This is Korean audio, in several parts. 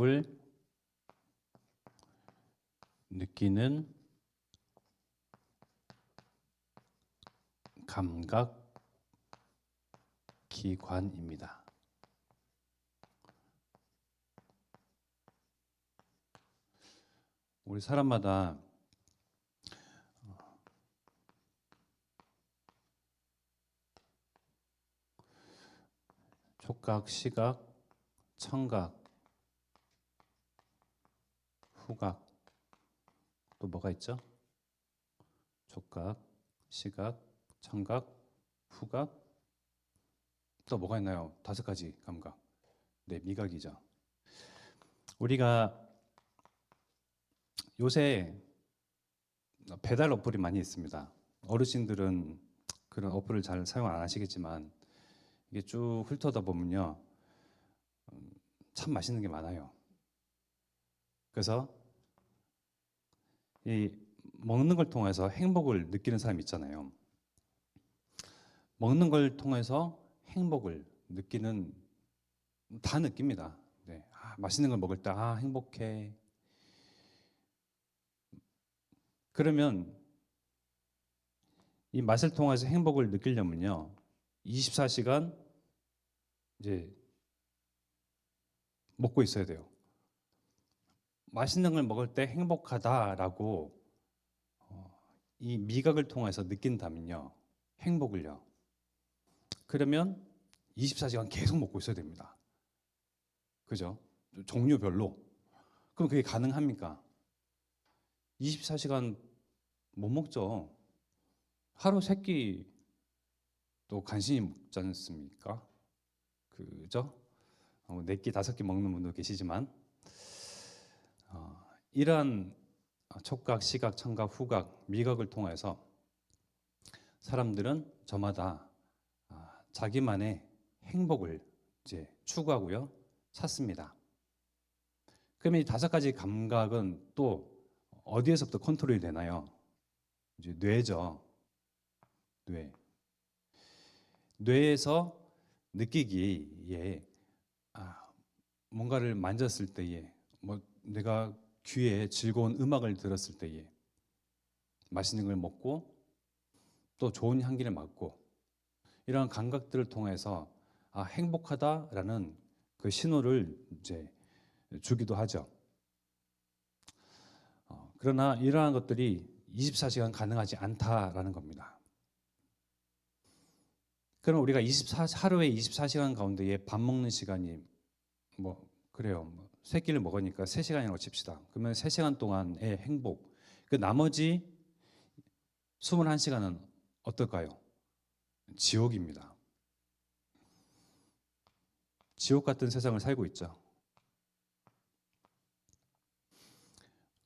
행복을 느끼는 감각 기관입니다. 우리 사람마다 촉각, 시각, 청각, 후각, 또 뭐가 있죠? 촉각, 시각, 청각, 후각, 또 뭐가 있나요? 5가지 감각. 네, 미각이죠. 우리가 요새 배달 어플이 많이 있습니다. 어르신들은 그런 어플을 잘 사용 안 하시겠지만 이게 쭉 훑어다 보면요, 참 맛있는 게 많아요. 그래서 이 먹는 걸 통해서 행복을 느끼는 사람이 있잖아요. 먹는 걸 통해서 행복을 느끼는, 다 느낍니다. 네. 맛있는 걸 먹을 때 행복해. 그러면 이 맛을 통해서 행복을 느끼려면요, 24시간 이제 먹고 있어야 돼요. 맛있는 걸 먹을 때 행복하다라고 이 미각을 통해서 느낀다면요, 행복을요, 그러면 24시간 계속 먹고 있어야 됩니다. 그죠? 종류별로. 그럼 그게 가능합니까? 24시간 못 먹죠. 하루 3끼 또 간신히 먹지 않습니까? 그죠? 4끼, 5끼 먹는 분도 계시지만 이러한 촉각, 시각, 청각, 후각, 미각을 통해서 사람들은 저마다 자기만의 행복을 이제 추구하고요, 찾습니다. 그러면 이 5가지 감각은 또 어디에서부터 컨트롤이 되나요? 이제 뇌죠. 뇌에서 느끼기에 뭔가를 만졌을 때에, 내가 귀에 즐거운 음악을 들었을 때에, 맛있는 걸 먹고 또 좋은 향기를 맡고, 이러한 감각들을 통해서 행복하다라는 그 신호를 이제 주기도 하죠. 그러나 이러한 것들이 24시간 가능하지 않다라는 겁니다. 그럼 우리가 하루에 24시간 가운데에 밥 먹는 시간이 그래요. 3끼를 먹으니까 3시간이라고 칩시다. 그러면 3시간 동안의 행복, 그 나머지 21시간은 어떨까요? 지옥입니다. 지옥 같은 세상을 살고 있죠.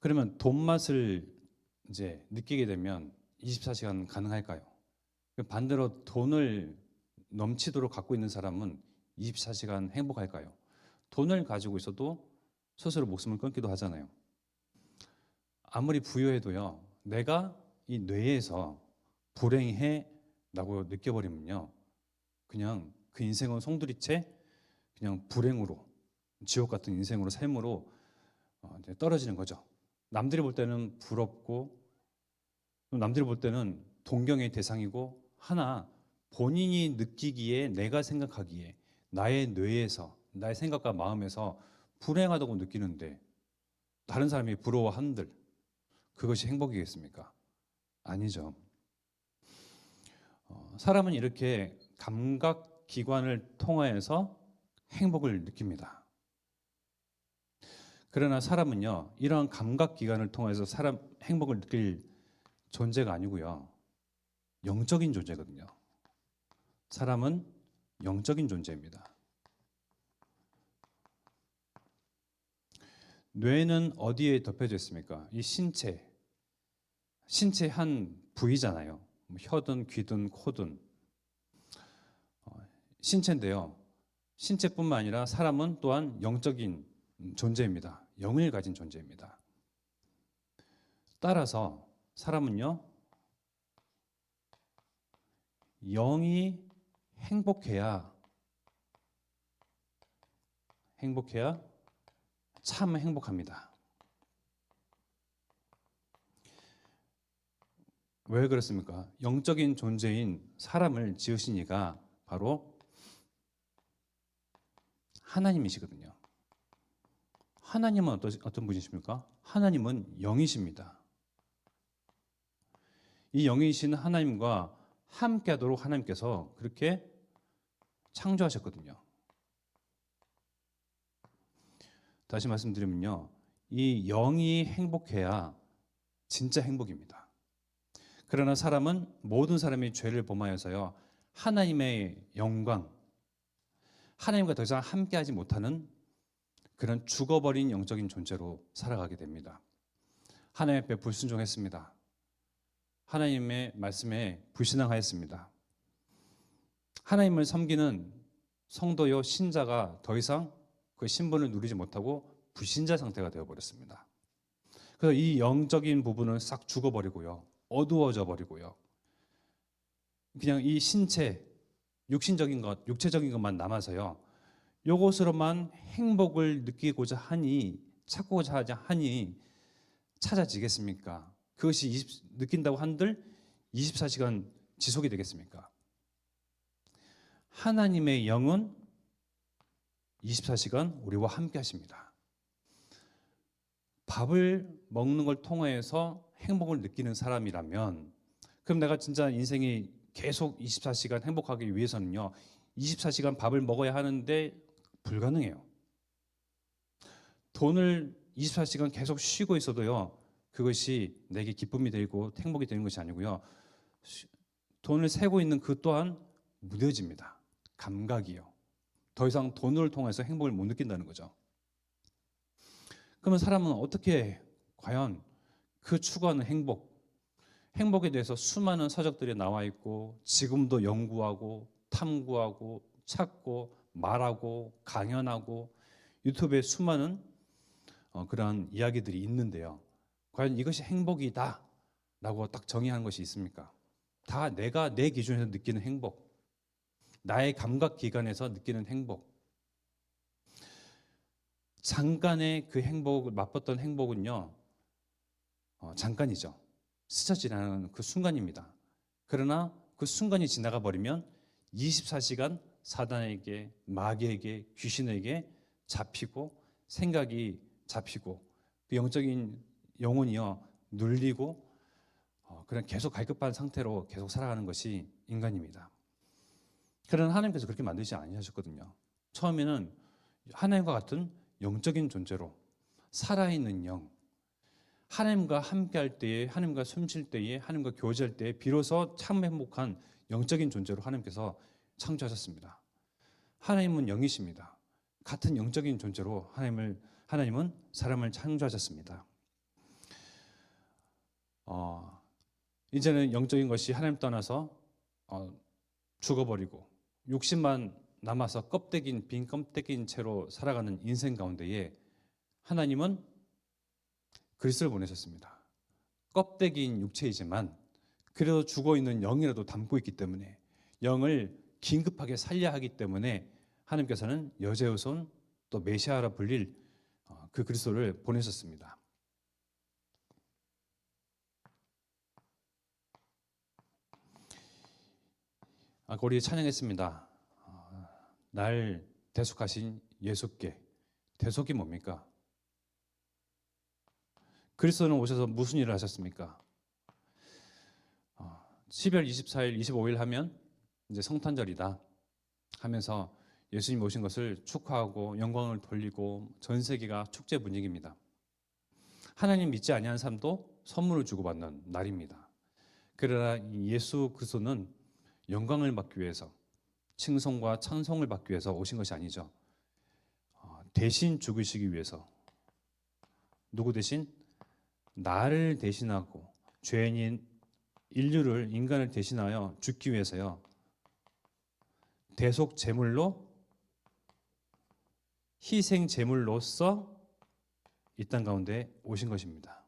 그러면 돈 맛을 이제 느끼게 되면 24시간 가능할까요? 반대로 돈을 넘치도록 갖고 있는 사람은 24시간 행복할까요? 돈을 가지고 있어도 스스로 목숨을 끊기도 하잖아요. 아무리 부유해도요, 내가 이 뇌에서 불행해라고 느껴버리면요, 그냥 그 인생은 송두리째 그냥 불행으로, 지옥 같은 인생으로, 삶으로 떨어지는 거죠. 남들이 볼 때는 부럽고, 남들이 볼 때는 동경의 대상이고, 하나 본인이 느끼기에, 내가 생각하기에 나의 뇌에서, 나의 생각과 마음에서 불행하다고 느끼는데 다른 사람이 부러워한들 그것이 행복이겠습니까? 아니죠. 사람은 이렇게 감각 기관을 통해서 행복을 느낍니다. 그러나 사람은요, 이런 감각 기관을 통해서 행복을 느낄 존재가 아니고요, 영적인 존재거든요. 사람은 영적인 존재입니다. 뇌는 어디에 덮여져 있습니까? 이 신체 한 부위잖아요. 혀든 귀든 코든 신체인데요, 신체뿐만 아니라 사람은 또한 영적인 존재입니다. 영을 가진 존재입니다. 따라서 사람은요, 영이 행복해야 참 행복합니다. 왜 그렇습니까? 영적인 존재인 사람을 지으신 이가 바로 하나님이시거든요. 하나님은 어떤 분이십니까? 하나님은 영이십니다. 이 영이신 하나님과 함께하도록 하나님께서 그렇게 창조하셨거든요. 다시 말씀드리면요, 이 영이 행복해야 진짜 행복입니다. 그러나 사람은 모든 사람이 죄를 범하여서요, 하나님의 영광, 하나님과 더 이상 함께하지 못하는 그런 죽어버린 영적인 존재로 살아가게 됩니다. 하나님 앞에 불순종했습니다. 하나님의 말씀에 불신앙하였습니다. 하나님을 섬기는 성도요 신자가 더 이상 그 신분을 누리지 못하고 불신자 상태가 되어버렸습니다. 그래서 이 영적인 부분은 싹 죽어버리고요, 어두워져 버리고요, 그냥 이 신체, 육신적인 것, 육체적인 것만 남아서요, 요것으로만 행복을 느끼고자 하니, 찾고자 하니 찾아지겠습니까? 그것이 느낀다고 한들 24시간 지속이 되겠습니까? 하나님의 영은 24시간 우리와 함께 하십니다. 밥을 먹는 걸 통해서 행복을 느끼는 사람이라면, 그럼 내가 진짜 인생이 계속 24시간 행복하기 위해서는요, 24시간 밥을 먹어야 하는데 불가능해요. 돈을 24시간 계속 쉬고 있어도요, 그것이 내게 기쁨이 되고 행복이 되는 것이 아니고요, 돈을 세고 있는 그 또한 무뎌집니다. 감각이요. 더 이상 돈을 통해서 행복을 못 느낀다는 거죠. 그러면 사람은 어떻게 과연 그 추구하는 행복에 대해서 수많은 서적들이 나와 있고, 지금도 연구하고 탐구하고 찾고 말하고 강연하고 유튜브에 수많은 그러한 이야기들이 있는데요, 과연 이것이 행복이다 라고 딱 정의하는 것이 있습니까? 다 내가 내 기준에서 느끼는 행복, 나의 감각 기관에서 느끼는 행복, 잠깐의 그 행복을 맛봤던 행복은요, 잠깐이죠. 스쳐 지나가는 그 순간입니다. 그러나 그 순간이 지나가 버리면 24시간 사단에게, 마귀에게, 귀신에게 잡히고, 생각이 잡히고, 그 영적인 영혼이요 눌리고, 그냥 계속 갈급한 상태로 계속 살아가는 것이 인간입니다. 그러나 하나님께서 그렇게 만드시지 아니하셨거든요. 처음에는 하나님과 같은 영적인 존재로 살아있는 영, 하나님과 함께할 때에, 하나님과 숨쉴 때에, 하나님과 교제할 때에 비로소 참 행복한 영적인 존재로 하나님께서 창조하셨습니다. 하나님은 영이십니다. 같은 영적인 존재로 하나님은 사람을 창조하셨습니다. 이제는 영적인 것이 하나님 떠나서 죽어버리고 육신만 남아서 빈 껍데기인 채로 살아가는 인생 가운데에 하나님은 그리스도를 보내셨습니다. 껍데기인 육체이지만 그래도 죽어있는 영이라도 담고 있기 때문에, 영을 긴급하게 살려야 하기 때문에 하나님께서는 여자의 손, 또 메시아라 불릴 그 그리스도를 보내셨습니다. 우리 찬양했습니다. 날 대속하신 예수께. 대속이 뭡니까? 그리스도는 오셔서 무슨 일을 하셨습니까? 12월 24일, 25일 하면 이제 성탄절이다 하면서 예수님 오신 것을 축하하고 영광을 돌리고 전 세계가 축제 분위기입니다. 하나님 믿지 아니하는 사람도 선물을 주고받는 날입니다. 그러나 예수 그리스도는 영광을 받기 위해서, 칭송과 찬송을 받기 위해서 오신 것이 아니죠. 대신 죽으시기 위해서, 누구 대신? 나를 대신하고 죄인인 인간을 대신하여 죽기 위해서요, 대속 제물로, 희생 제물로서 이 땅 가운데 오신 것입니다.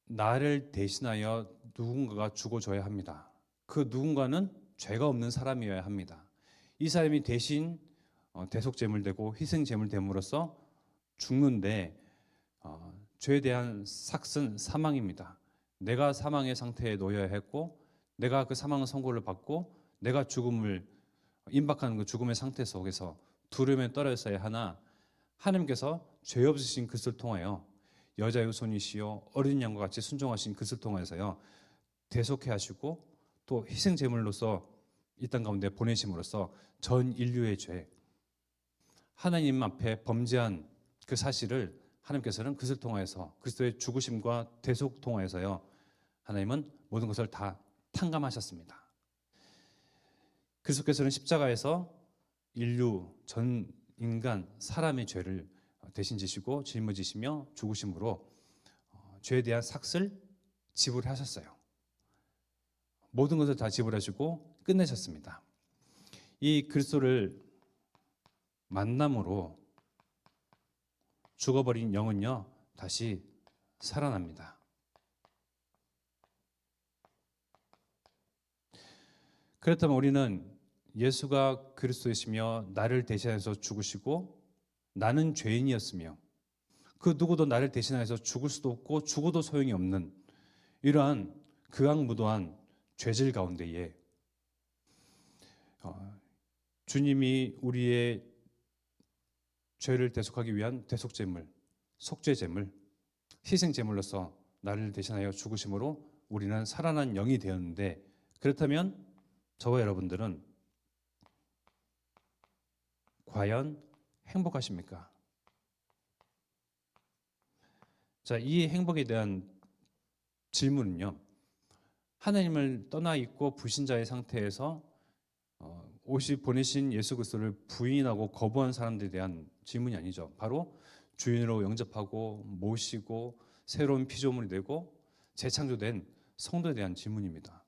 나를 대신하여 누군가가 죽어줘야 합니다. 그 누군가는 죄가 없는 사람이어야 합니다. 이 사람이 대신 대속제물 되고 희생제물 됨으로써 죽는데 죄에 대한 삭은 사망입니다. 내가 사망의 상태에 놓여야 했고 내가 그 사망의 선고를 받고 내가 죽음을 임박하는 그 죽음의 상태 속에서 두려움에 떨어져야 하나 하나님께서 죄 없으신 그리스도를 통하여 여자의 손이시요 어린 양과 같이 순종하신 그리스도를 통해서요 대속해 하시고 또 희생 제물로서 이 땅 가운데 보내심으로써 전 인류의 죄 하나님 앞에 범죄한 그 사실을 하나님께서는 그리스도를 통하여서 그리스도의 죽으심과 대속 통하여서요 하나님은 모든 것을 다 탕감하셨습니다. 그리스도께서는 십자가에서 인류 전 인간 사람의 죄를 대신 지시고 짊어지시며 죽으심으로 죄에 대한 삭을 지불하셨어요. 모든 것을 다 지불하시고 끝내셨습니다. 이 그리스도를 만남으로 죽어버린 영은요 다시 살아납니다. 그렇다면 우리는 예수가 그리스도이시며 나를 대신해서 죽으시고 나는 죄인이었으며 그 누구도 나를 대신해서 죽을 수도 없고 죽어도 소용이 없는 이러한 극악무도한 죄질 가운데에 주님이 우리의 죄를 대속하기 위한 대속제물, 속죄제물, 희생제물로서 나를 대신하여 죽으심으로 우리는 살아난 영이 되었는데 그렇다면 저와 여러분들은 과연 행복하십니까? 자, 이 행복에 대한 질문은요. 하나님을 떠나 있고 불신자의 상태에서 오시 보내신 예수 그리스도를 부인하고 거부한 사람들에 대한 질문이 아니죠. 바로 주인으로 영접하고 모시고 새로운 피조물이 되고 재창조된 성도에 대한 질문입니다.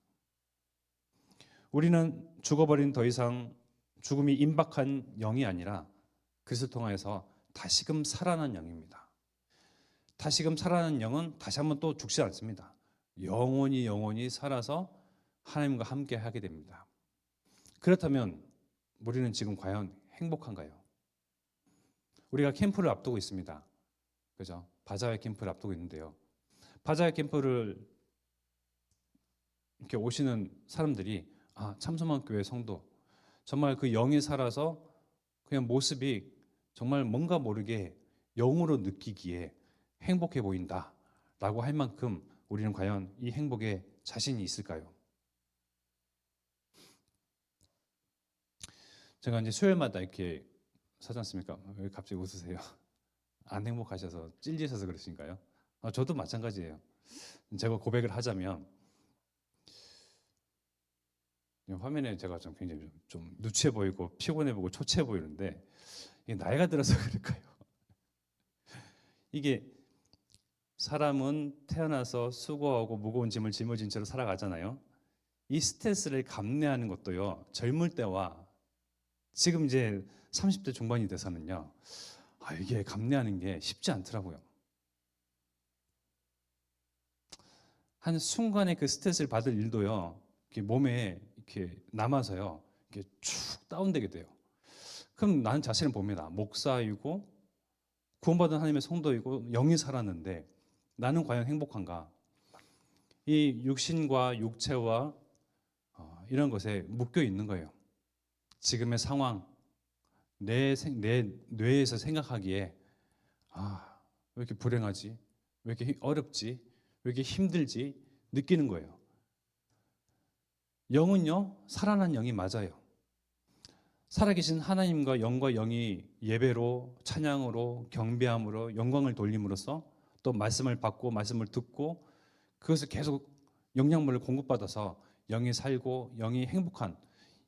우리는 죽어버린 더 이상 죽음이 임박한 영이 아니라 그리스도 통하여서 다시금 살아난 영입니다. 다시금 살아난 영은 다시 한번 또 죽지 않습니다. 영원히 살아서 하나님과 함께 하게 됩니다. 그렇다면 우리는 지금 과연 행복한가요? 우리가 캠프를 앞두고 있습니다. 그죠? 바자회 캠프를 앞두고 있는데요. 바자회 캠프를 이렇게 오시는 사람들이 참소만 교회 성도 정말 그 영이 살아서 그냥 모습이 정말 뭔가 모르게 영으로 느끼기에 행복해 보인다라고 할 만큼 우리는 과연 이 행복에 자신이 있을까요? 제가 이제 수요일마다 이렇게 사지 않습니까? 왜 갑자기 웃으세요? 안 행복하셔서 찔리셔서 그러신가요? 저도 마찬가지예요. 제가 고백을 하자면 화면에 제가 좀 굉장히 좀 누추해 보이고 피곤해 보이고 초췌해 보이는데 이게 나이가 들어서 그럴까요? 이게 사람은 태어나서 수고하고 무거운 짐을 짊어진 채로 살아가잖아요. 이 스트레스를 감내하는 것도요. 젊을 때와 지금 이제 30대 중반이 돼서는요. 이게 감내하는 게 쉽지 않더라고요. 한 순간에 그 스트레스를 받을 일도요. 이렇게 몸에 이렇게 남아서요. 이렇게 쭉 다운되게 돼요. 그럼 나는 자신을 봅니다. 목사이고 구원받은 하나님의 성도이고 영이 살았는데 나는 과연 행복한가? 이 육신과 육체와 이런 것에 묶여 있는 거예요. 지금의 상황, 내 뇌에서 생각하기에 왜 이렇게 불행하지? 왜 이렇게 어렵지? 왜 이렇게 힘들지? 느끼는 거예요. 영은요, 살아난 영이 맞아요. 살아계신 하나님과 영과 영이 예배로, 찬양으로, 경배함으로, 영광을 돌림으로써 또 말씀을 받고 말씀을 듣고 그것을 계속 영양분을 공급받아서 영이 살고 영이 행복한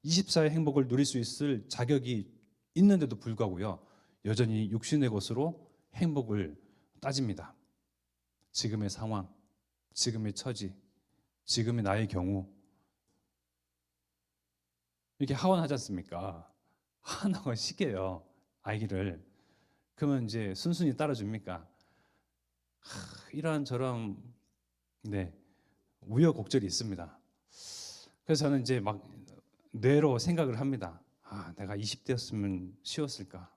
24의 행복을 누릴 수 있을 자격이 있는데도 불구하고요. 여전히 육신의 것으로 행복을 따집니다. 지금의 상황, 지금의 처지, 지금의 나의 경우 이렇게 하원하지 않습니까? 하나가 시켜요. 아기를. 그러면 이제 순순히 따라줍니까? 이런저런 우여곡절이 있습니다. 그래서 저는 이제 막 뇌로 생각을 합니다. 내가 20대였으면 쉬웠을까?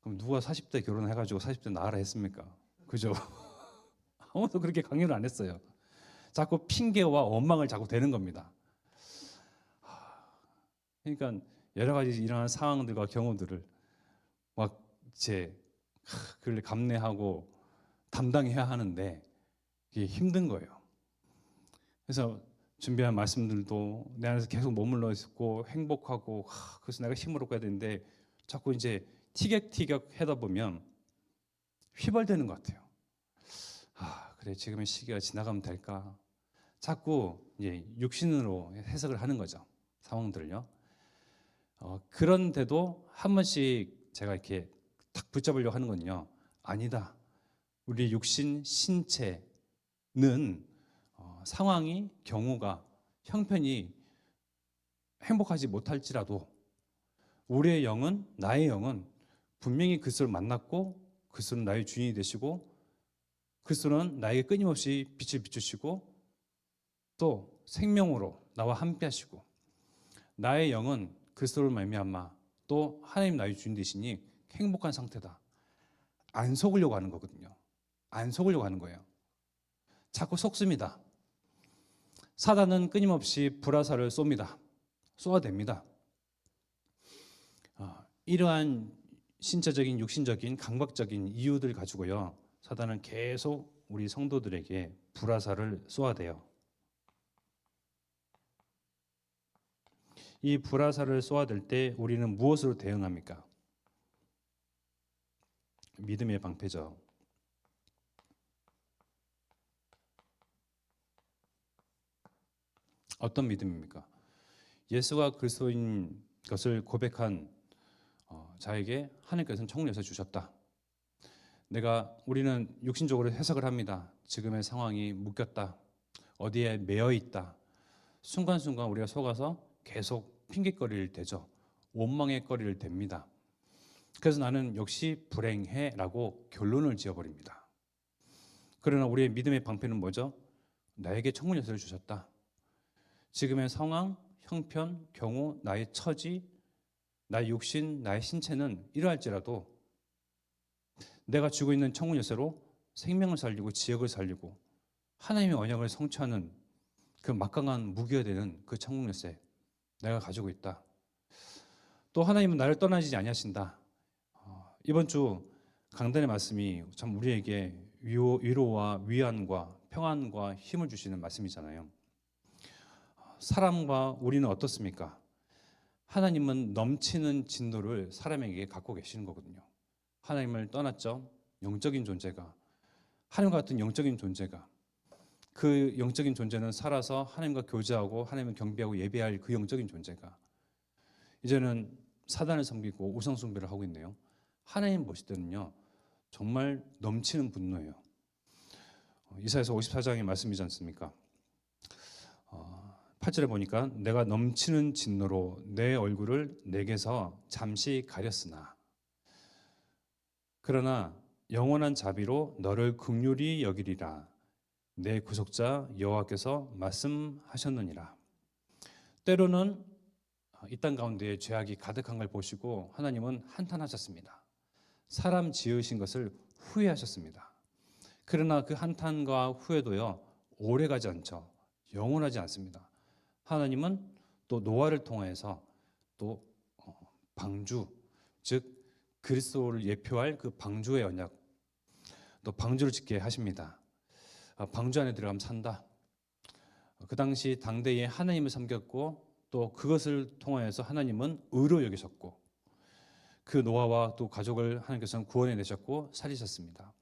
그럼 누가 40대 결혼해가지고 40대 나으라 했습니까? 그죠? 아무도 그렇게 강요를 안 했어요. 자꾸 핑계와 원망을 자꾸 대는 겁니다. 그러니까 여러 가지 일어나는 상황들과 경우들을 막 제 그걸 감내하고 담당해야 하는데 이게 힘든 거예요. 그래서 준비한 말씀들도 내 안에서 계속 머물러 있었고 행복하고 그래서 내가 힘을 얻고 해야 되는데 자꾸 이제 티격태격 하다 보면 휘발되는 것 같아요. 그래 지금의 시기가 지나가면 될까? 자꾸 이제 육신으로 해석을 하는 거죠. 상황들을요. 그런데도 한 번씩 제가 이렇게 탁 붙잡으려고 하는 건요. 아니다. 우리 육신 신체는 상황이 경우가 형편이 행복하지 못할지라도 우리의 영은 나의 영은 분명히 그리스도를 만났고 그리스도는 나의 주인이 되시고 그리스도는 나에게 끊임없이 빛을 비추시고 또 생명으로 나와 함께 하시고 나의 영은 그리스도를 말미암아 또 하나님 나의 주인 되시니 행복한 상태다. 안 속으려고 하는 거거든요. 안 속으려고 하는 거예요. 자꾸 속습니다. 사단은 끊임없이 불화살을 쏩니다. 쏘아댑니다. 이러한 신체적인 육신적인 강박적인 이유들 가지고요. 사단은 계속 우리 성도들에게 불화살을 쏘아대요. 이 불화살을 쏘아댈 때 우리는 무엇으로 대응합니까? 믿음의 방패죠. 어떤 믿음입니까? 예수가 그리스도인 것을 고백한 자에게 하나님께서는 청을 내서 주셨다. 우리는 육신적으로 해석을 합니다. 지금의 상황이 묶였다. 어디에 매여 있다. 순간순간 우리가 속아서 계속 핑계거리를 대죠. 원망의 거리를 댑니다. 그래서 나는 역시 불행해라고 결론을 지어버립니다. 그러나 우리의 믿음의 방패는 뭐죠? 나에게 청문 요소를 주셨다. 지금의 상황, 형편, 경우, 나의 처지, 나의 육신, 나의 신체는 이러할지라도 내가 쥐고 있는 청문 요소로 생명을 살리고 지역을 살리고 하나님의 언약을 성취하는 그 막강한 무기가 되는 그 청문 요새 내가 가지고 있다. 또 하나님은 나를 떠나지 아니하신다. 이번 주 강단의 말씀이 참 우리에게 위로와 위안과 평안과 힘을 주시는 말씀이잖아요. 사람과 우리는 어떻습니까? 하나님은 넘치는 진노를 사람에게 갖고 계시는 거거든요. 하나님을 떠났죠. 영적인 존재가 하나님과 같은 영적인 존재가 그 영적인 존재는 살아서 하나님과 교제하고 하나님을 경배하고 예배할 그 영적인 존재가 이제는 사단을 섬기고 우상 숭배를 하고 있네요. 하나님 보실 때는요 정말 넘치는 분노예요. 이사야서 54장의 말씀이지 않습니까? 8절에 보니까 내가 넘치는 진노로 내 얼굴을 내게서 잠시 가렸으나 그러나 영원한 자비로 너를 긍휼히 여기리라 내 구속자 여호와께서 말씀하셨느니라. 때로는 이 땅 가운데 죄악이 가득한 걸 보시고 하나님은 한탄하셨습니다. 사람 지으신 것을 후회하셨습니다. 그러나 그 한탄과 후회도요 오래가지 않죠. 영원하지 않습니다. 하나님은 또 노아를 통해서 또 방주 즉 그리스도를 예표할 그 방주의 언약 또 방주를 짓게 하십니다. 방주 안에 들어가면 산다. 그 당시 당대에 하나님을 섬겼고 또 그것을 통하여서 하나님은 의로 여기셨고 그 노아와 또 가족을 하나님께서는 구원해 내셨고 살리셨습니다.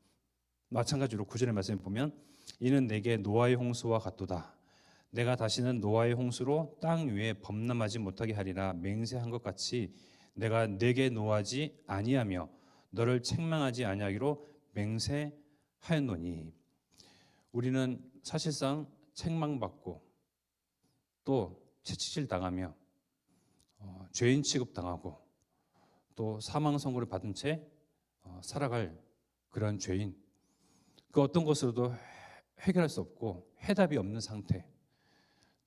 마찬가지로 9절의 말씀에 보면 이는 내게 노아의 홍수와 같도다. 내가 다시는 노아의 홍수로 땅 위에 범람하지 못하게 하리라 맹세한 것 같이 내가 내게 노하지 아니하며 너를 책망하지 아니하기로 맹세하였노니. 우리는 사실상 책망받고 또 채찍질 당하며 죄인 취급당하고 또 사망 선고를 받은 채 살아갈 그런 죄인 그 어떤 것으로도 해결할 수 없고 해답이 없는 상태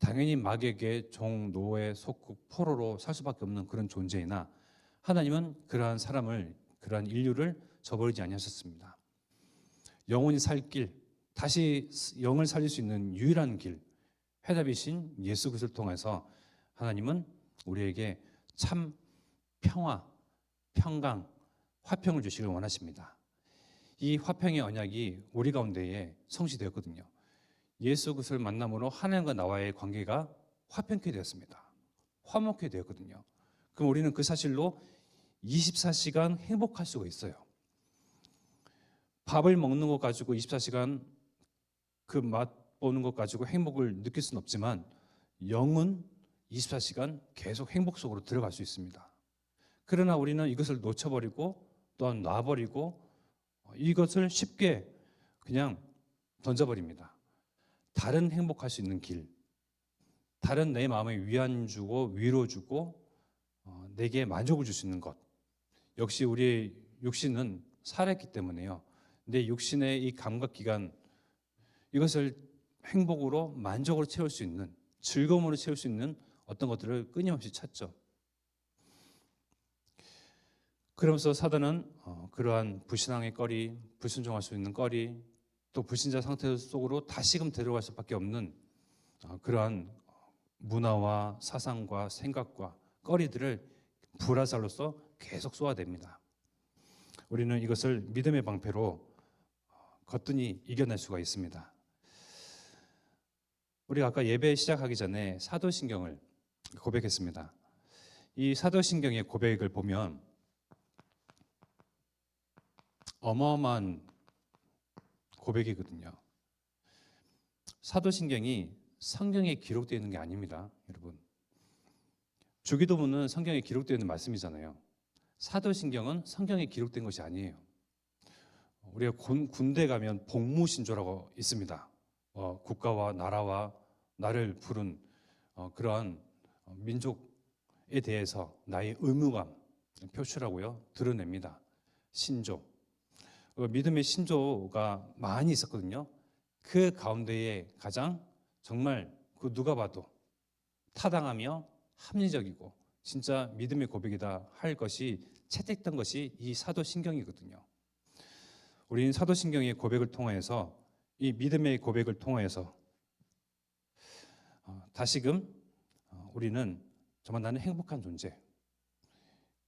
당연히 마귀에게 종, 노예, 속국, 포로로 살 수밖에 없는 그런 존재이나 하나님은 그러한 사람을, 그러한 인류를 저버리지 아니하셨습니다. 영원히 살 길, 다시 영을 살릴 수 있는 유일한 길, 해답이신 예수 그리스도를 통해서 하나님은 우리에게 참 평화, 평강, 화평을 주시길 원하십니다. 이 화평의 언약이 우리 가운데에 성취되었거든요. 예수 그리스도를 만남으로 하나님과 나와의 관계가 화평케 되었습니다. 화목케 되었거든요. 그럼 우리는 그 사실로 24시간 행복할 수가 있어요. 밥을 먹는 것 가지고 24시간 그 맛보는 것 가지고 행복을 느낄 수는 없지만 영은 24시간 계속 행복 속으로 들어갈 수 있습니다. 그러나 우리는 이것을 놓쳐버리고 또한 놔버리고 이것을 쉽게 그냥 던져버립니다. 다른 행복할 수 있는 길, 다른 내 마음에 위안 주고 위로 주고 내게 만족을 줄 수 있는 것. 역시 우리의 육신은 살아있기 때문에요. 내 육신의 이 감각기관, 이것을 행복으로 만족으로 채울 수 있는, 즐거움으로 채울 수 있는 어떤 것들을 끊임없이 찾죠. 그러면서 사단은 그러한 불신앙의 꺼리, 불순종할 수 있는 꺼리, 또 불신자 상태 속으로 다시금 들어갈 수밖에 없는 그러한 문화와 사상과 생각과 꺼리들을 불화살로서 계속 쏘아댑니다. 우리는 이것을 믿음의 방패로 거뜬히 이겨낼 수가 있습니다. 우리가 아까 예배 시작하기 전에 사도신경을 고백했습니다. 이 사도신경의 고백을 보면 어마어마한 고백이거든요. 사도신경이 성경에 기록되어 있는 게 아닙니다, 여러분. 주기도문은 성경에 기록되어 있는 말씀이잖아요. 사도신경은 성경에 기록된 것이 아니에요. 우리가 군대 가면 복무신조라고 있습니다. 국가와 나라와 나를 부른 그러한 민족에 대해서 나의 의무감 표출하고요, 드러냅니다. 신조. 믿음의 신조가 많이 있었거든요. 그 가운데에 가장 정말 그 누가 봐도 타당하며 합리적이고 진짜 믿음의 고백이다 할 것이 채택된 것이 이 사도신경이거든요. 우리는 사도신경의 고백을 통해서, 이 믿음의 고백을 통해서 다시금 우리는 정말 나는 행복한 존재,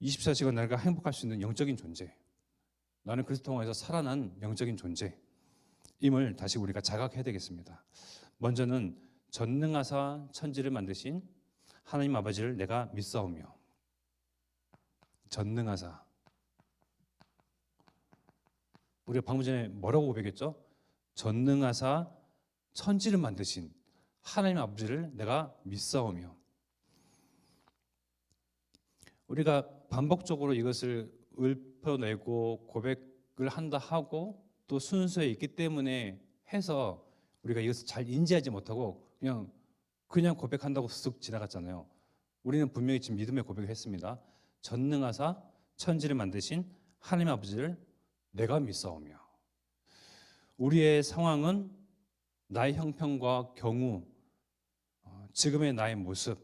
24시간 내가 행복할 수 있는 영적인 존재, 나는 그리스도 통해서 살아난 영적인 존재임을 다시 우리가 자각해야 되겠습니다. 먼저는 전능하사 천지를 만드신 하나님 아버지를 내가 믿사오며. 전능하사. 우리가 방금 전에 뭐라고 고백했죠? 전능하사 천지를 만드신 하나님 아버지를 내가 믿사오며. 우리가 반복적으로 이것을 읊어내고 고백을 한다 하고 또 순서에 있기 때문에 해서 우리가 이것을 잘 인지하지 못하고 그냥 고백한다고 쓱 지나갔잖아요. 우리는 분명히 지금 믿음의 고백을 했습니다. 전능하사 천지를 만드신 하나님 아버지를 내가 믿사오며. 우리의 상황은 나의 형편과 경우, 지금의 나의 모습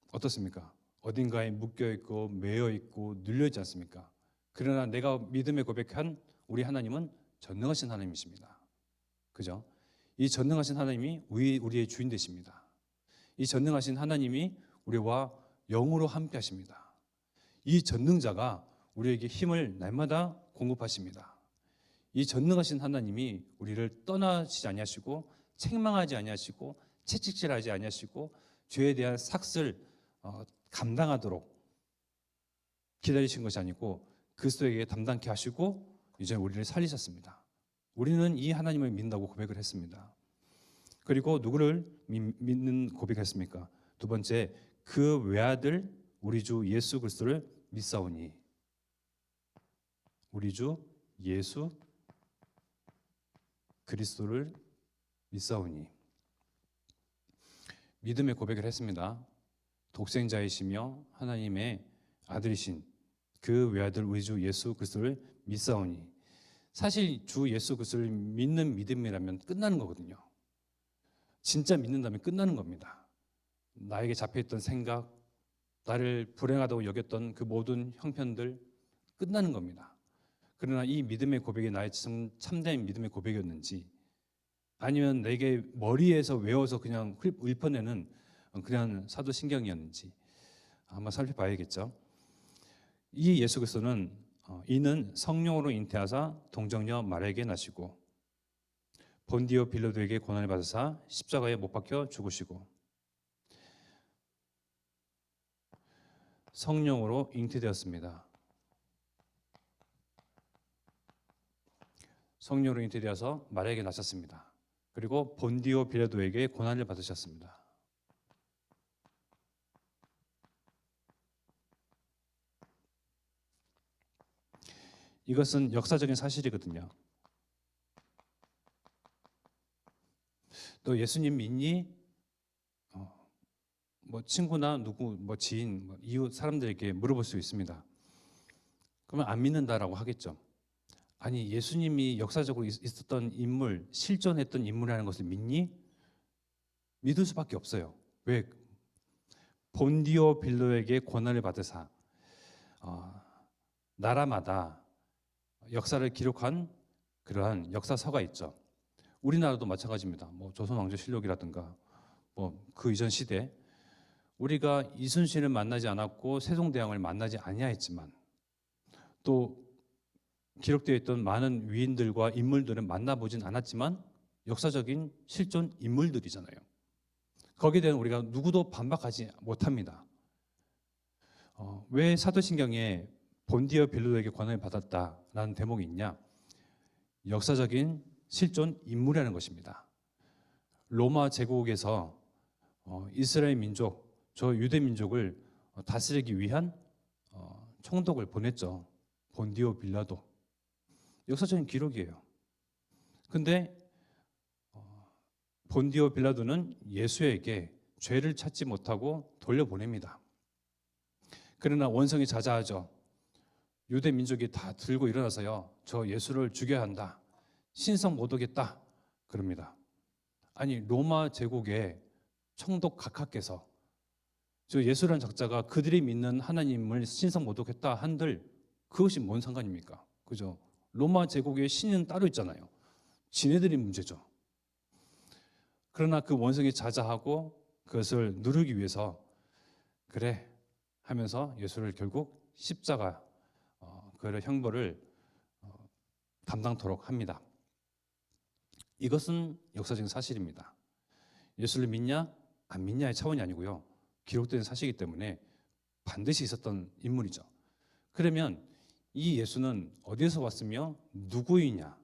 어떻습니까? 어딘가에 묶여있고 매여있고 눌려있지 않습니까? 그러나 내가 믿음의 고백한 우리 하나님은 전능하신 하나님이십니다. 그죠? 이 전능하신 하나님이 우리의 주인 되십니다. 이 전능하신 하나님이 우리와 영으로 함께 하십니다. 이 전능자가 우리에게 힘을 날마다 공급하십니다. 이 전능하신 하나님이 우리를 떠나시지 아니하시고 책망하지 아니하시고 채찍질하지 아니하시고 죄에 대한 삭슬 감당하도록 기다리신 것이 아니고 그리스도에게 담당케 하시고 이제 우리를 살리셨습니다. 우리는 이 하나님을 믿는다고 고백을 했습니다. 그리고 누구를 믿는 고백했습니까? 두 번째, 그 외아들 우리 주 예수 그리스도를 믿사오니. 우리 주 예수 그리스도를 믿사오니. 믿음의 고백을 했습니다. 독생자이시며 하나님의 아들이신 그 외아들 우리 주 예수 그리스도를 믿사오니. 사실 주 예수 그리스도를 믿는 믿음이라면 끝나는 거거든요. 진짜 믿는다면 끝나는 겁니다. 나에게 잡혀있던 생각, 나를 불행하다고 여겼던 그 모든 형편들 끝나는 겁니다. 그러나 이 믿음의 고백이 나의 참된 믿음의 고백이었는지, 아니면 내게 머리에서 외워서 그냥 읊어내는 그냥 사도신경이었는지 한번 살펴봐야겠죠. 이 예수 그리스도는 이는 성령으로 잉태하사 동정녀 마리아에게 나시고 본디오 빌라도에게 고난을 받으사 십자가에 못 박혀 죽으시고 성령으로 잉태되었습니다. 성령으로 잉태되어서 마리아에게 나셨습니다. 그리고 본디오 빌라도에게 고난을 받으셨습니다. 이것은 역사적인 사실이거든요. 또 예수님 믿니? 뭐 친구나 누구, 뭐 지인, 뭐 이웃 사람들에게 물어볼 수 있습니다. 그러면 안 믿는다라고 하겠죠. 아니, 예수님이 역사적으로 있었던 인물, 실존했던 인물이라는 것을 믿니? 믿을 수밖에 없어요. 왜? 본디오 빌라도에게 고난을 받으사 나라마다 역사를 기록한 그러한 역사서가 있죠. 우리나라도 마찬가지입니다. 뭐 조선왕조실록이라든가 뭐 그 이전 시대, 우리가 이순신을 만나지 않았고 세종대왕을 만나지 아니하였지만 또 기록되어 있던 많은 위인들과 인물들은 만나보진 않았지만 역사적인 실존 인물들이잖아요. 거기에 대한 우리가 누구도 반박하지 못합니다. 왜 사도신경에 본디오 빌라도에게 고난을 받았다라는 대목이 있냐? 역사적인 실존 인물이라는 것입니다. 로마 제국에서 이스라엘 민족, 저 유대 민족을 다스리기 위한 총독을 보냈죠. 본디오 빌라도. 역사적인 기록이에요. 근데 본디오 빌라도는 예수에게 죄를 찾지 못하고 돌려보냅니다. 그러나 원성이 자자하죠. 유대 민족이 다 들고 일어나서요, 저 예수를 죽여야 한다, 신성 못 오겠다 그럽니다. 아니, 로마 제국의 총독 각하께서 저 예수라는 작자가 그들이 믿는 하나님을 신성 못 오겠다 한들 그것이 뭔 상관입니까? 그죠? 로마 제국의 신은 따로 있잖아요. 지네들이 문제죠. 그러나 그 원성이 자자하고 그것을 누르기 위해서 그래 하면서 예수를 결국 십자가 그 형벌을 감당토록 합니다. 이것은 역사적인 사실입니다. 예수를 믿냐 안 믿냐의 차원이 아니고요, 기록된 사실이기 때문에 반드시 있었던 인물이죠. 그러면 이 예수는 어디서 왔으며 누구이냐,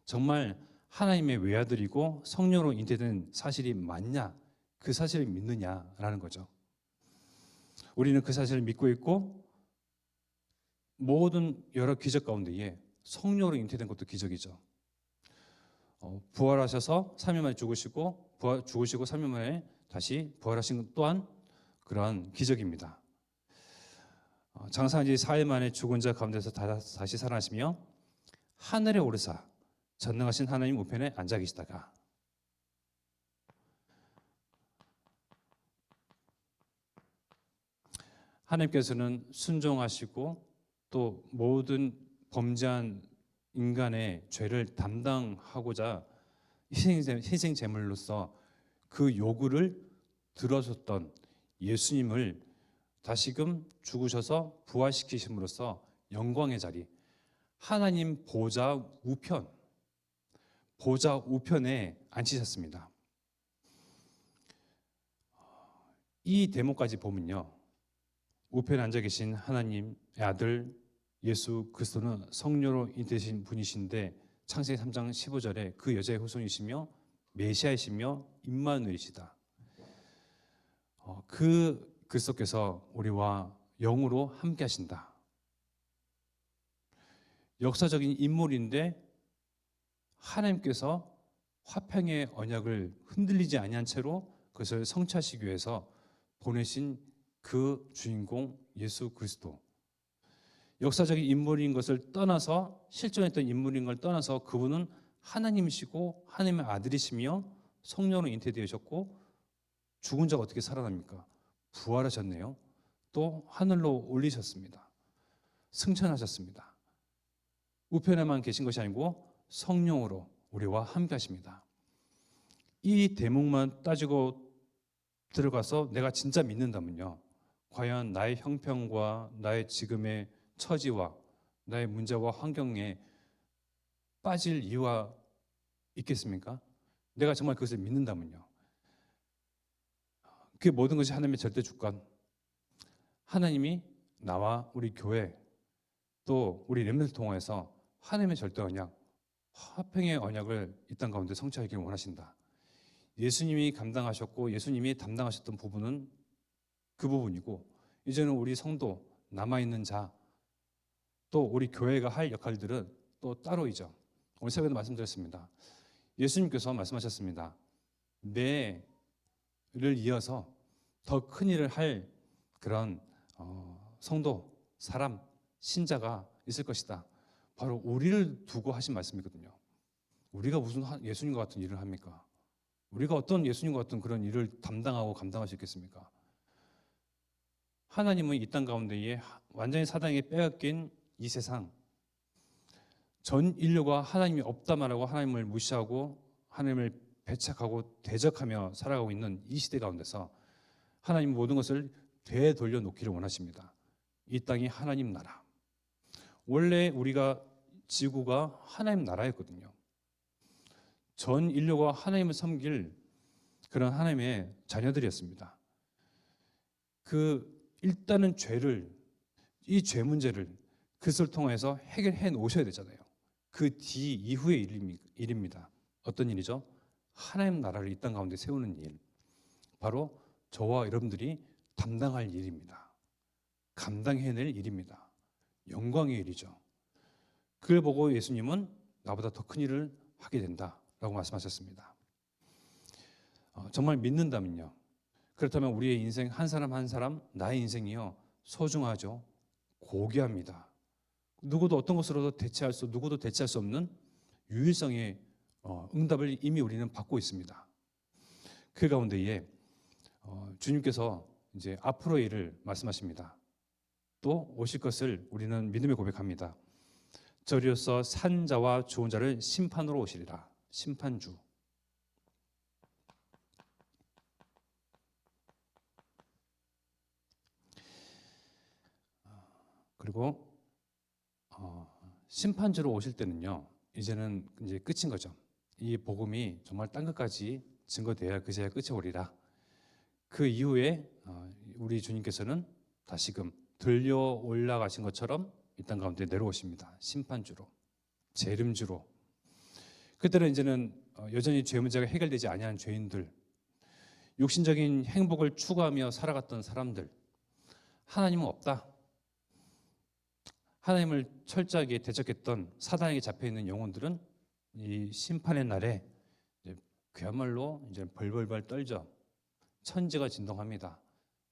정말 하나님의 외아들이고 성령으로 잉태된 사실이 맞냐, 그 사실을 믿느냐라는 거죠. 우리는 그 사실을 믿고 있고 모든 여러 기적 가운데에 성령으로 잉태된 것도 기적이죠. 부활하셔서 3일 만에 죽으시고 3일 만에 다시 부활하신 것 또한 그러한 기적입니다. 장사한 지 4일 만에 죽은 자 가운데서 다시 살아나시며 하늘에 오르사 전능하신 하나님 우편에 앉아 계시다가 하나님께서는 순종하시고 또 모든 범죄한 인간의 죄를 담당하고자 희생 제물로서 그 요구를 들어줬던 예수님을 다시금 죽으셔서 부활시키심으로써 영광의 자리, 하나님 보좌 우편에 앉히셨습니다. 이 대목까지 보면요, 우편에 앉아 계신 하나님의 아들 예수 그리스도는 성령으로 잉태되신 분이신데 창세기 3장 15절에 그 여자의 후손이시며 메시아이시며 임마누엘이시다. 그 그리스도께서 우리와 영으로 함께 하신다. 역사적인 인물인데 하나님께서 화평의 언약을 흔들리지 아니한 채로 그것을 성취하시기 위해서 보내신 그 주인공 예수 그리스도, 역사적인 인물인 것을 떠나서 실존했던 인물인 걸 떠나서 그분은 하나님이시고 하나님의 아들이시며 성령으로 잉태되셨고 죽은 자가 어떻게 살아납니까? 부활하셨네요. 또 하늘로 올리셨습니다. 승천하셨습니다. 우편에만 계신 것이 아니고 성령으로 우리와 함께 하십니다. 이 대목만 따지고 들어가서 내가 진짜 믿는다면요, 과연 나의 형편과 나의 지금의 처지와 나의 문제와 환경에 빠질 이유가 있겠습니까? 내가 정말 그것을 믿는다면요. 그 모든 것이 하나님의 절대 주권, 하나님이 나와 우리 교회 또 우리 렘넌트를 통해서 하나님의 절대 언약, 화평의 언약을 이 땅 가운데 성취하기를 원하신다. 예수님이 감당하셨고 예수님이 담당하셨던 부분은 그 부분이고, 이제는 우리 성도, 남아있는 자, 또 우리 교회가 할 역할들은 또 따로이죠. 오늘 새벽에도 말씀드렸습니다. 예수님께서 말씀하셨습니다. 내를 이어서 더 큰 일을 할 그런 성도, 사람, 신자가 있을 것이다. 바로 우리를 두고 하신 말씀이거든요. 우리가 무슨 예수님과 같은 일을 합니까? 우리가 어떤 예수님과 같은 그런 일을 담당하고 감당할 수 있겠습니까? 하나님은 이 땅 가운데에 완전히 사단에게 빼앗긴 이 세상, 전 인류가 하나님이 없다 말하고 하나님을 무시하고 하나님을 배척하고 대적하며 살아가고 있는 이 시대 가운데서 하나님 모든 것을 되돌려 놓기를 원하십니다. 이 땅이 하나님 나라. 원래 우리가 지구가 하나님 나라였거든요. 전 인류가 하나님을 섬길 그런 하나님의 자녀들이었습니다. 일단은 이 죄 문제를 그것을 통해서 해결해 놓으셔야 되잖아요. 그 뒤 이후의 일입니다. 어떤 일이죠? 하나님 나라를 이 땅 가운데 세우는 일. 바로 저와 여러분들이 담당할 일입니다. 감당해낼 일입니다. 영광의 일이죠. 그걸 보고 예수님은 나보다 더 큰 일을 하게 된다라고 말씀하셨습니다. 정말 믿는다면요, 그렇다면 우리의 인생 한 사람 한 사람, 나의 인생이요, 소중하죠. 고귀합니다. 누구도 어떤 것으로도 누구도 대체할 수 없는 유일성의 응답을 이미 우리는 받고 있습니다. 그 가운데에 주님께서 이제 앞으로의 일을 말씀하십니다. 또 오실 것을 우리는 믿음에 고백합니다. 저리로서 산 자와 좋은 자를 심판으로 오시리라. 심판주. 그리고 심판주로 오실 때는요, 이제는 이제 끝인 거죠. 이 복음이 정말 땅 끝까지 증거되어야 그제야 끝이 오리라. 그 이후에 우리 주님께서는 다시금 들려 올라가신 것처럼 이 땅 가운데 내려오십니다. 심판주로, 재림주로. 그때는 이제는 여전히 죄 문제가 해결되지 아니하는 죄인들, 육신적인 행복을 추구하며 살아갔던 사람들, 하나님은 없다, 하나님을 철저하게 대적했던 사단에게 잡혀있는 영혼들은 이 심판의 날에 그야말로 이제 벌벌벌 떨죠. 천지가 진동합니다.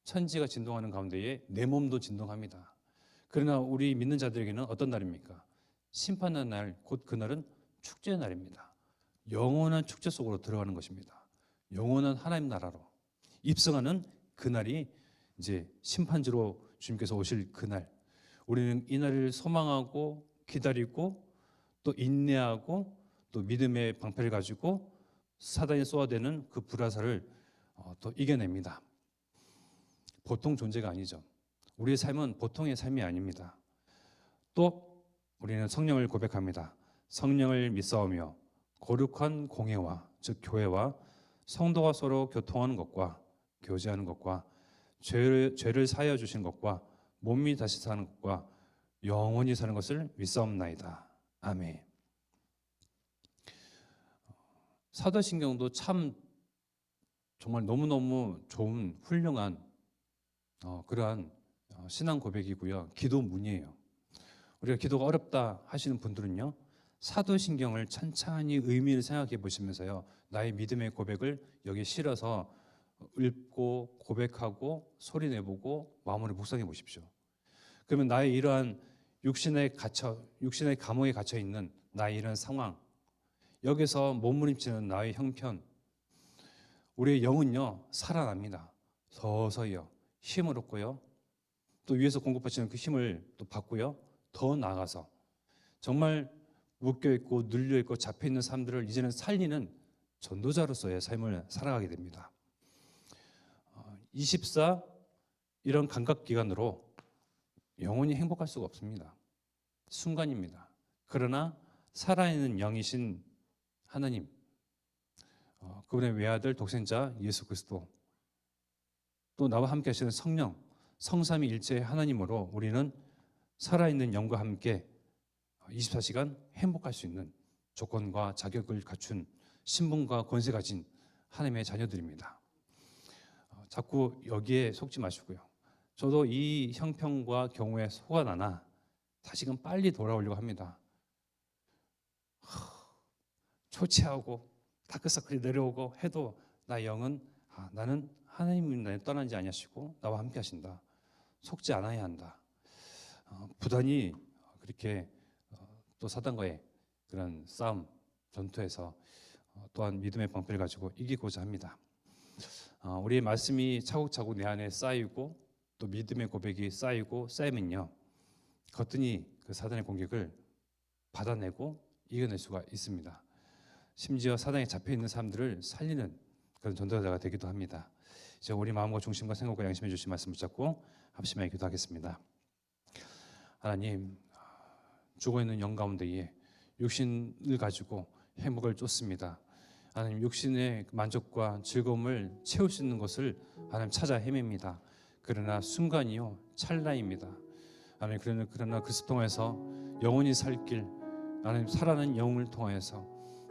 천지가 진동하는 가운데에 내 몸도 진동합니다. 그러나 우리 믿는 자들에게는 어떤 날입니까? 심판의 날, 곧 그날은 축제의 날입니다. 영원한 축제 속으로 들어가는 것입니다. 영원한 하나님 나라로 입성하는 그날이 이제 심판주로 주님께서 오실 그날, 우리는 이 날을 소망하고 기다리고 또 인내하고 또 믿음의 방패를 가지고 사단이 쏘아대는 그 불화살을 또 이겨냅니다. 보통 존재가 아니죠. 우리의 삶은 보통의 삶이 아닙니다. 또 우리는 성령을 고백합니다. 성령을 믿사오며 거룩한 공회와, 즉 교회와 성도가 서로 교통하는 것과 교제하는 것과 죄를 사하여 주신 것과 몸이 다시 사는 것과 영원히 사는 것을 믿사옵나이다. 아멘. 사도신경도 참 정말 너무너무 좋은 훌륭한 그러한 신앙 고백이고요. 기도문이에요. 우리가 기도가 어렵다 하시는 분들은요, 사도신경을 찬찬히 의미를 생각해 보시면서요, 나의 믿음의 고백을 여기 실어서 읽고 고백하고 소리내보고 마음으로 묵상해 보십시오. 그러면 나의 이러한 육신의 감옥에 갇혀 있는 나의 이런 상황, 여기서 몸부림치는 나의 형편, 우리의 영은요 살아납니다. 서서히요. 힘을 얻고요. 또 위에서 공급하시는 그 힘을 또 받고요. 더 나아가서 정말 묶여있고 눌려있고 잡혀있는 사람들을 이제는 살리는 전도자로서의 삶을 살아가게 됩니다. 24 이런 감각기관으로 영원히 행복할 수가 없습니다. 순간입니다. 그러나 살아있는 영이신 하나님, 그분의 외아들 독생자 예수 그리스도, 또 나와 함께 하시는 성령, 성삼위일체의 하나님으로 우리는 살아있는 영과 함께 24시간 행복할 수 있는 조건과 자격을 갖춘 신분과 권세 가진 하나님의 자녀들입니다. 자꾸 여기에 속지 마시고요. 저도 이 형평과 경우에 속아 나나 다시금 빨리 돌아오려고 합니다. 초췌하고 다크서클이 내려오고 해도 나 영은 나는 하나님이 나를 떠나지 아니하시고 나와 함께 하신다. 속지 않아야 한다. 부단히 그렇게 또 사단과의 그런 싸움, 전투에서 또한 믿음의 방패를 가지고 이기고자 합니다. 우리의 말씀이 차곡차곡 내 안에 쌓이고 또 믿음의 고백이 쌓이고 쌓이면요, 거뜬히 그 사단의 공격을 받아내고 이겨낼 수가 있습니다. 심지어 사단에 잡혀있는 사람들을 살리는 그런 전도자가 되기도 합니다. 이제 우리 마음과 중심과 생각과 양심해 주신 말씀 붙잡고 합심하여 기도하겠습니다. 하나님, 죽어있는 영 가운데에 육신을 가지고 행복을 쫓습니다. 하나님, 육신의 만족과 즐거움을 채울 수 있는 것을 하나님 찾아 헤맵니다. 그러나 순간이요 찰나입니다. 하나님, 그러나 그리스도 통해서 영원히 살 길, 하나님 살아나는 영을 통해서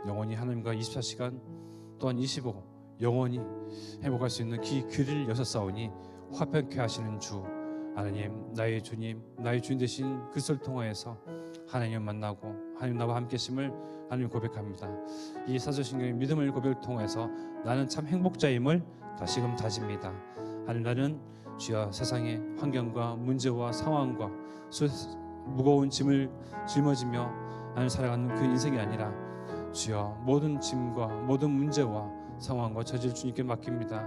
영원히 하나님과 24시간 또한 25 영원히 행복할 수 있는 길을 여셨사오니 화평케 하시는 주 하나님, 나의 주님, 나의 주인 되신 그리스도를 통하여서 하나님을 만나고 하나님 나와 함께 하심을 하나님 고백합니다. 이 사도신경의 믿음을 고백을 통해서 나는 참 행복자임을 다시금 다집니다. 하나님, 나는 주여 세상의 환경과 문제와 상황과 무거운 짐을 짊어지며 하나님 살아가는 그 인생이 아니라 주여 모든 짐과 모든 문제와 상황과 저지를 주님께 맡깁니다.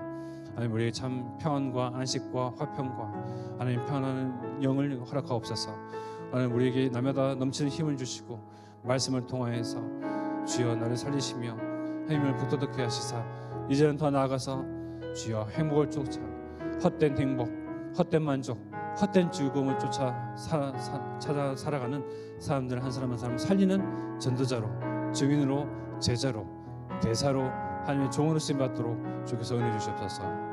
하나님, 우리에게 참 평안과 안식과 화평과 하나님 평안한 영을 허락하옵소서. 하나님, 우리에게 날마다 넘치는 힘을 주시고 말씀을 통하여서 주여 나를 살리시며 힘을 북돋게 하시사 이제는 더 나아가서 주여 행복을 쫓아 헛된 행복, 헛된 만족, 헛된 즐거움을 쫓아 찾아 살아가는 사람들 한 사람 한 사람 살리는 전도자로, 증인으로, 제자로, 대사로 하나님의 종으로 쓰임 받도록 주께서 은혜 주시옵소서.